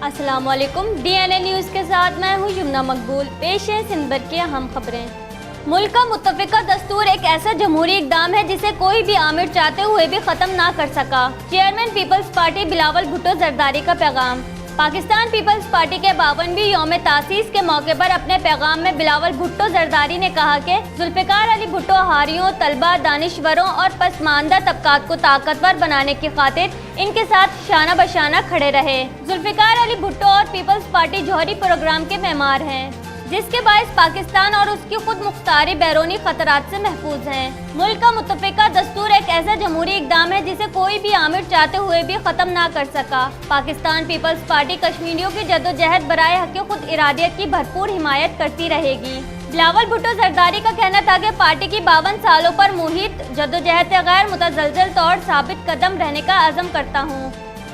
अस्सलाम वालेकुम। DNA news के साथ मैं हूँ यमुना मकबूल। पेश है सिंध भर की अहम खबरें। मुल्क का मुत्तफ़िका दस्तूर एक ऐसा जमहूरी इक़दाम है जिसे कोई भी आमिर चाहते हुए भी ख़त्म ना कर सका। चेयरमैन पीपल्स पार्टी बिलावल भुट्टो ज़रदारी का पैगाम। पाकिस्तान पीपल्स पार्टी के 52वीं यौम तासीस के मौके पर अपने पैगाम में बिलावल भुट्टो ज़रदारी ने कहा कि जुल्फ़िकार अली भुट्टो हारियों, तलबा, दानिशवरों और पसमानदा तबकात को ताकतवर बनाने की खातिर इनके साथ शाना बशाना खड़े रहे। जुल्फ़िकार अली भुट्टो और पीपल्स पार्टी जौहरी प्रोग्राम के मेहमान हैं, जिसके बायस पाकिस्तान और उसकी खुद मुख्तारी बैरूनी खतरात से महफूज हैं। मुल्क का मुत्तफ़िका दस्तूर एक ऐसा जमहूरी इक़दाम है जिसे कोई भी आमिर चाहते हुए भी ख़त्म ना कर सका। पाकिस्तान पीपल्स पार्टी कश्मीरियों की जद्दोजहद बराए हक़ खुद इरादियत की भरपूर हिमायत करती रहेगी। बिलावल भुट्टो ज़रदारी का कहना था कि पार्टी की 52 सालों पर मुहित जद्दोजहद से गैर मुतज़लज़ल तौर साबित कदम रहने का अज़म करता हूँ।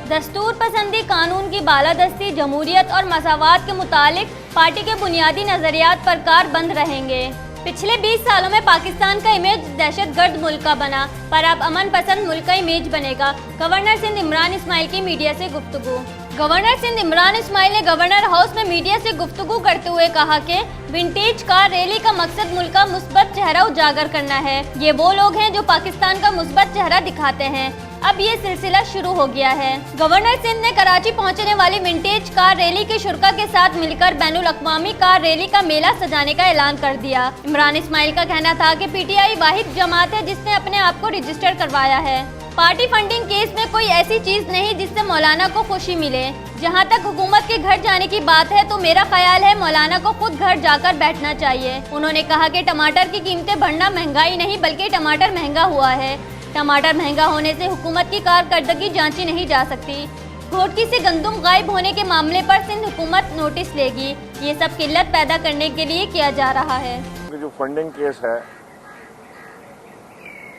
दस्तूर पसंदी, कानून की बालादस्ती, जमहूरियत और मसावात के मुतालिक पार्टी के बुनियादी नज़रियात पर कारबंद रहेंगे। पिछले 20 सालों में पाकिस्तान का इमेज दहशतगर्द मुल्क का बना, पर अब अमन पसंद मुल्क का इमेज बनेगा। गवर्नर सिंध इमरान इस्माइल की मीडिया से गुफ्तगू। गवर्नर सिंध इमरान इस्माइल ने गवर्नर हाउस में मीडिया से गुफ्तगू करते हुए कहा कि विंटेज कार रैली का मकसद मुल्क का मुस्बत चेहरा उजागर करना है। ये वो लोग हैं जो पाकिस्तान का मुस्बत चेहरा दिखाते हैं। अब ये सिलसिला शुरू हो गया है। गवर्नर सिंध ने कराची पहुंचने वाली विंटेज कार रैली के शुरा के साथ मिलकर बैनुल अक़वामी कार रैली का मेला सजाने का ऐलान कर दिया। इमरान इस्माइल का कहना था कि पीटीआई वाहिद जमात है जिसने अपने आप को रजिस्टर करवाया है। पार्टी फंडिंग केस में कोई ऐसी चीज नहीं जिससे मौलाना को खुशी मिले। जहां तक हुकूमत के घर जाने की बात है तो मेरा ख्याल है मौलाना को खुद घर जाकर बैठना चाहिए। उन्होंने कहा कि टमाटर की कीमतें बढ़ना महंगाई नहीं बल्कि टमाटर महंगा हुआ है। टमाटर महंगा होने से हुकूमत की कारकर्दगी जांची नहीं जा सकती। घोटकी से गंदम गायब होने के मामले पर सिंध हुकूमत नोटिस लेगी। ये सब किल्लत पैदा करने के लिए किया जा रहा है। जो फंडिंग केस है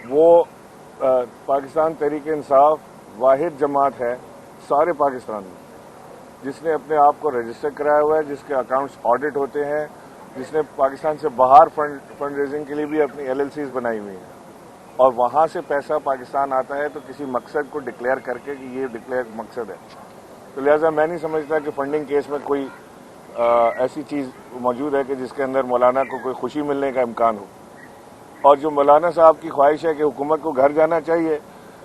वो पाकिस्तान तहरीक इंसाफ वाहिद जमात है सारे पाकिस्तान में जिसने अपने आप को रजिस्टर कराया हुआ है, जिसके अकाउंट्स ऑडिट होते हैं, जिसने पाकिस्तान से बाहर फंड रेजिंग के लिए भी अपनी LLCs बनाई हुई हैं और वहाँ से पैसा पाकिस्तान आता है तो किसी मकसद को डिक्लेयर करके कि ये डिक्लेयर मकसद है। तो लिहाजा मैं नहीं समझता कि फंडिंग केस में कोई ऐसी चीज़ मौजूद है कि जिसके अंदर मौलाना को कोई खुशी मिलने का इम्कान हो। और जो मौलाना साहब की ख्वाहिश है कि हुकूमत को घर जाना चाहिए,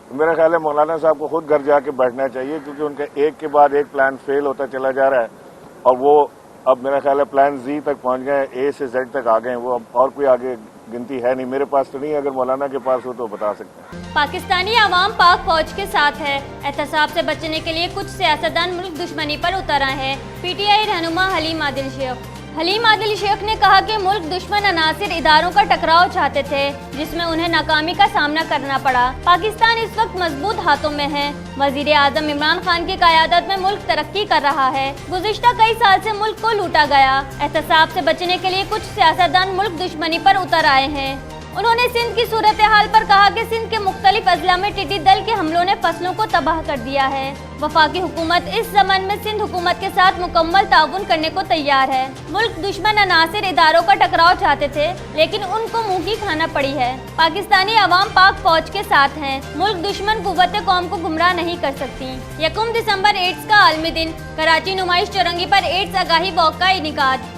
तो मेरा ख्याल है मौलाना साहब को खुद घर जाके बैठना चाहिए, क्योंकि उनका एक के बाद एक प्लान फेल होता चला जा रहा है और वो अब मेरा ख्याल है प्लान Z तक पहुंच गए, A से Z तक आ गए। वो अब और कोई आगे गिनती है नहीं, मेरे पास तो नहीं है, अगर मौलाना के पास हो तो बता सकते हैं। पाकिस्तानी अवाम पाक फौज के साथ है। एहतसाब से बचने के लिए कुछ सियासतदान मुल्क दुश्मनी पर उतर आए हैं। PTI रहनुमा हलीम आदिल शेख ने कहा कि मुल्क दुश्मन अनासिर इदारों का टकराव चाहते थे जिसमें उन्हें नाकामी का सामना करना पड़ा। पाकिस्तान इस वक्त मजबूत हाथों में है। वजीर आजम इमरान खान की क़यादत में मुल्क तरक्की कर रहा है। गुज़िश्ता कई साल से मुल्क को लूटा गया। एहतसाब से बचने के लिए कुछ सियासतदान मुल्क दुश्मनी पर उतर आए हैं। उन्होंने सिंध की सूरत हाल पर कहा कि सिंध के मुख्तलिफ अजला में टिड्डी दल के हमलों ने फसलों को तबाह कर दिया है। वफाकी हुकूमत इस ज़मन में सिंध हुकूमत के साथ मुकम्मल ताउन करने को तैयार है। मुल्क दुश्मन अनासिर इदारों का टकराव चाहते थे लेकिन उनको मुंह की खाना पड़ी है। पाकिस्तानी अवाम पाक फौज के साथ हैं। मुल्क दुश्मन कुव्वत कौम को गुमराह नहीं कर सकती। 1 दिसंबर एड्स का आलमी दिन। कराची नुमाइश चौरंगी पर एड्स आगाही वॉक का इनेकाद।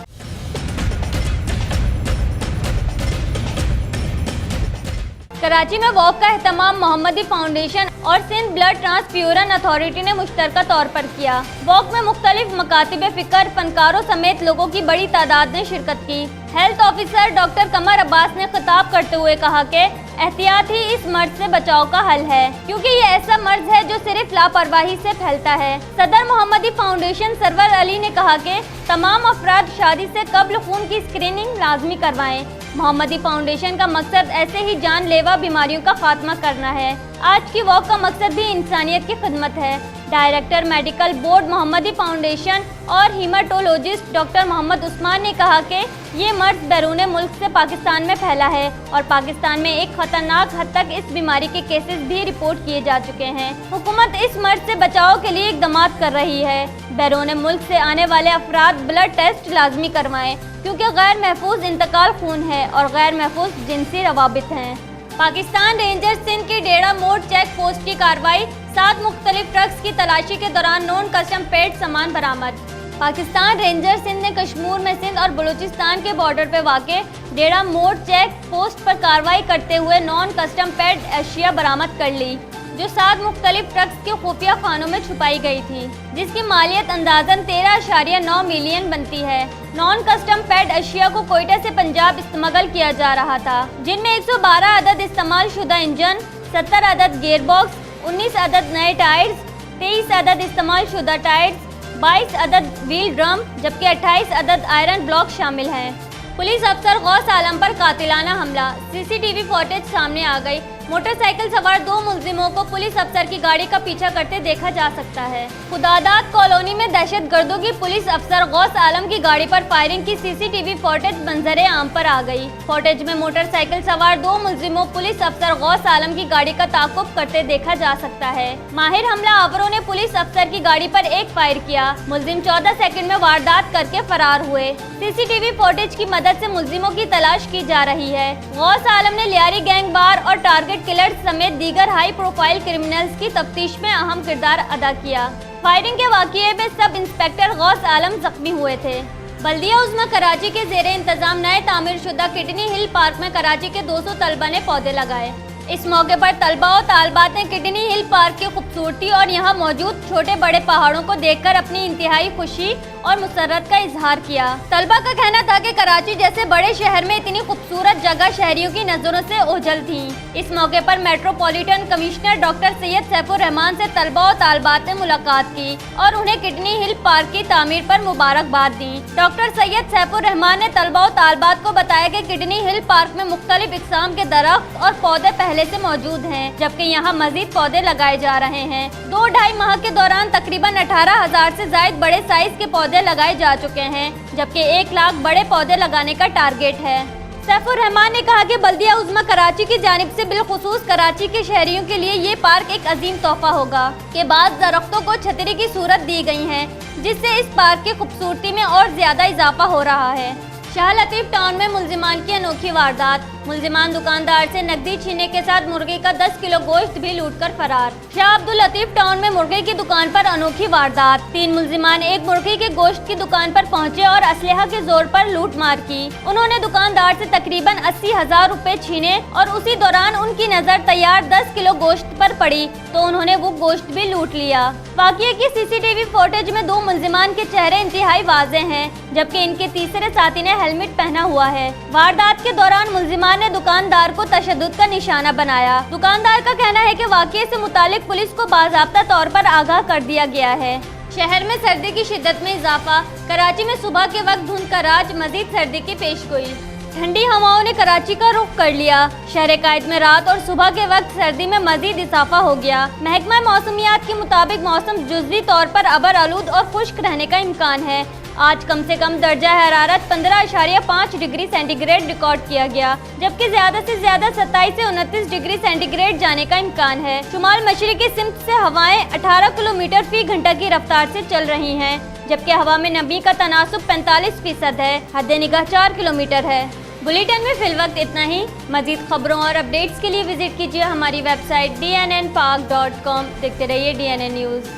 कराची में वॉक का एहतमाम मोहम्मदी फाउंडेशन और सिंध ब्लड ट्रांसफ्यूजन अथॉरिटी ने मुश्तरका तौर पर किया। वॉक में मुख्तलिफ मकातिब फिक्र, फनकारों समेत लोगों की बड़ी तादाद ने शिरकत की। हेल्थ ऑफिसर डॉक्टर कमर अब्बास ने खिताब करते हुए कहा कि एहतियात ही इस मर्ज से बचाव का हल है, क्योंकि ये ऐसा मर्ज है जो सिर्फ लापरवाही से फैलता है। सदर मोहम्मदी फाउंडेशन सरवर अली ने कहा कि तमाम अफराद शादी से कब्ल खून की स्क्रीनिंग लाजमी करवाएं। मोहम्मदी फाउंडेशन का मकसद ऐसे ही जानलेवा बीमारियों का खात्मा करना है। आज की वॉक का मकसद भी इंसानियत की खिदमत है। डायरेक्टर मेडिकल बोर्ड मोहम्मदी फाउंडेशन और हीमाटोलॉजिस्ट डॉक्टर मोहम्मद उस्मान ने कहा कि ये मर्ज बैरून मुल्क से पाकिस्तान में फैला है और पाकिस्तान में एक खतरनाक हद तक इस बीमारी के केसेस भी रिपोर्ट किए जा चुके हैं। हुकूमत इस मर्ज से बचाव के लिए इक़दामात कर रही है। बैरून मुल्क से आने वाले अफराद ब्लड टेस्ट लाजमी करवाएं, क्योंकि गैर महफूज इंतकाल खून है और गैर महफूज जिनसी रवाबित हैं। पाकिस्तान रेंजर्स सिंध की डेड़ा मोड़ चेक पोस्ट की कार्रवाई 7 मुख्तलिफ ट्रक्स की तलाशी के दौरान नॉन कस्टम पेड सामान बरामद। पाकिस्तान रेंजर सिंध ने कश्मीर में सिंध और बलूचिस्तान के बॉर्डर पर वाक़े डेरा मोड़ चेक पोस्ट पर कार्रवाई करते हुए नॉन कस्टम पेड अशिया बरामद कर ली, जो 7 मुख्तलिफ ट्रक्स के खुफिया खानों में छुपाई गई थी, जिसकी मालियत अंदाजन 13.9 मिलियन बनती है। नॉन कस्टम पेड अशिया को कोयटा से पंजाब स्मगल किया जा रहा था, जिनमें 112 अदद इस्तेमाल शुदा इंजन, 70 अदद गियर बॉक्स, 19 अदद नए टायर्स, 23 अदद इस्तेमाल शुदा टायर्स, 22 अदद व्हील ड्रम जबकि 28 अदद आयरन ब्लॉक शामिल हैं। पुलिस अफसर गौस आलम पर कातिलाना हमला, सीसीटीवी फुटेज सामने आ गई। मोटरसाइकिल सवार 2 मुलजिमों को पुलिस अफसर की गाड़ी का पीछा करते देखा जा सकता है। खुदादाद कॉलोनी में दहशतगर्दों की पुलिस अफसर गौस आलम की गाड़ी पर फायरिंग की सीसीटीवी फुटेज मंजरे आम पर आ गई। फुटेज में मोटरसाइकिल सवार 2 मुलजिमों पुलिस अफसर गौस आलम की गाड़ी का ताक़ुब करते देखा जा सकता है। माहिर हमला आवरों ने पुलिस अफसर की गाड़ी पर एक फायर किया। मुलजिम 14 सेकंड में वारदात करके फरार हुए। सीसीटीवी फुटेज की मदद से मुलजिमों की तलाश की जा रही है। गौस आलम ने लियारी गैंग बार और टारगेट किलर्स समेत दीगर हाई प्रोफाइल क्रिमिनल्स की तफ्तीश में अहम किरदार अदा किया। फायरिंग के वाक़ये में सब इंस्पेक्टर गौस आलम जख्मी हुए थे। बल्दिया उज़्मा कराची के ज़ेरे इंतजाम नए तामीर शुदा किडनी हिल पार्क में कराची के 200 तलबा ने पौधे लगाए। इस मौके पर तलबा और तालबात ने किडनी हिल पार्क की खूबसूरती और यहाँ मौजूद छोटे बड़े पहाड़ों को देखकर अपनी इंतहाई खुशी और मुसर्रत का इजहार किया। तलबा का कहना था कि कराची जैसे बड़े शहर में इतनी खूबसूरत जगह शहरियों की नज़रों से ओझल थी। इस मौके पर metropolitan commissioner doctor Syed Saifur Rahman से तलबा और तालबात ने मुलाकात की और उन्हें किडनी हिल पार्क की तामीर पर मुबारकबाद दी। डॉक्टर सैयद सैफुर रहमान ने तलबा और तालबात को बताया कि किडनी हिल पार्क में मुख्तलिफ इक़साम के दरख्त और पौधे पहले से मौजूद हैं, जबकि यहाँ मजीद पौधे लगाए जा रहे हैं। 2-2.5 माह के दौरान तकरीबन 18,000 से ज्यादा बड़े साइज के पौधे लगाए जा चुके हैं, जबकि 1 लाख बड़े पौधे लगाने का टारगेट है। सैफुर रहमान ने कहा कि बल्दिया उज़्मा कराची की जानिब से बिलखुसूस कराची के शहरियों के लिए ये पार्क एक अजीम तोहफा होगा कि बाद दरख्तों को छतरी की सूरत दी गई है, जिससे इस पार्क की खूबसूरती में और ज्यादा इजाफा हो रहा है। शाह लतीफ टाउन में मुलजिमान की अनोखी वारदात। मुलजिमान दुकानदार से नकदी छीनने के साथ मुर्गे का 10 किलो गोश्त भी लूटकर फरार। शाह अब्दुल लतीफ टाउन में मुर्गे की दुकान पर अनोखी वारदात। 3 मुलजिमान एक मुर्गे के गोश्त की दुकान पर पहुंचे और असलहा के जोर पर लूट मार की। उन्होंने दुकानदार से तकरीबन 80,000 रुपए छीने और उसी दौरान उनकी नजर तैयार 10 किलो गोश्त पर पड़ी तो उन्होंने वो गोश्त भी लूट लिया। वाक़ये की सीसीटीवी फुटेज में 2 मुलजिमान के चेहरे इंतहाई वाज़ेह हैं, जबकि इनके तीसरे साथी ने हेलमेट पहना हुआ है। वारदात के दौरान मुलजिमान ने दुकानदार को तशद्दुद का निशाना बनाया। दुकानदार का कहना है कि वाक़ये से मुतालिक पुलिस को बाज़ाब्ता तौर पर आगाह कर दिया गया है। शहर में सर्दी की शिद्दत में इजाफा। कराची में सुबह के वक्त धुंध का राज, मजीद सर्दी की पेशगोई। ठंडी हवाओं ने कराची का रुख कर लिया। शहर कायद में रात और सुबह के वक्त सर्दी में मजीद इजाफा हो गया। महकमा मौसमियात के मुताबिक मौसम जुज़वी तौर पर अबर आलूद और खुश्क रहने का इम्कान है। आज कम से कम दर्जा हरारत 15.5 डिग्री सेंटीग्रेड रिकॉर्ड किया गया, जबकि ज्यादा से ज्यादा 27 से 29 डिग्री सेंटीग्रेड जाने का इम्कान है। शुमाल मशरिकी सिमत से हवाएं 18 किलोमीटर फी घंटा की रफ्तार से चल रही हैं, जबकि हवा में नमी का तनासुब 45% है। हद निगाह 4 किलोमीटर है। बुलेटिन में फिल वक्त इतना ही। मजीद खबरों और अपडेट्स के लिए विजिट कीजिए हमारी वेबसाइट dnnpak.com। देखते रहिए DNN न्यूज़।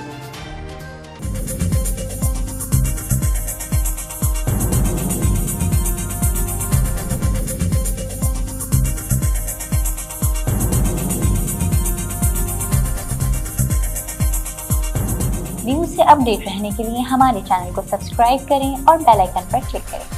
न्यूज़ से अपडेट रहने के लिए हमारे चैनल को सब्सक्राइब करें और बेल आइकन पर क्लिक करें।